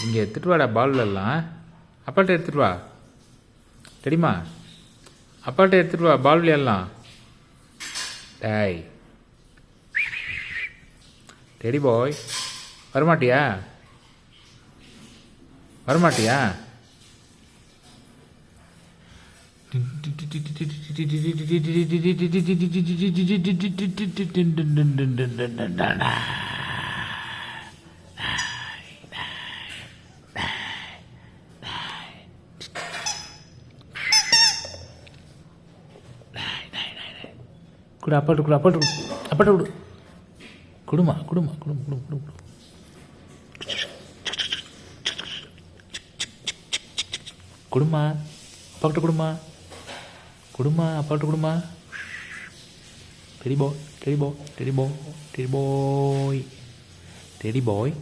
இங்கே எடுத்துகிட்டு வாடா பால் எல்லாம். அப்பாட்ட எடுத்துகிட்டு வா. தெரியுமா? அப்பாட்ட எடுத்துகிட்டு வா பால் விளையாடலாம். டேய் டெடி பாய், வரமாட்டியா? வரமாட்டியா? குடு அப்பாட்டு கொடு, அப்பாட்டு கொடு, அப்பாட்ட கொடு. கொடுமா கொடுமா குடும் குடும் குடும் குடும். கொடுமா அப்பாக்கிட்ட கொடுமா. கொடுமா அப்பாட்ட கொடுமா. டெடி பாய், டெடி பாய், டெடி பாய், டெடி பாய், டெடி பாய்.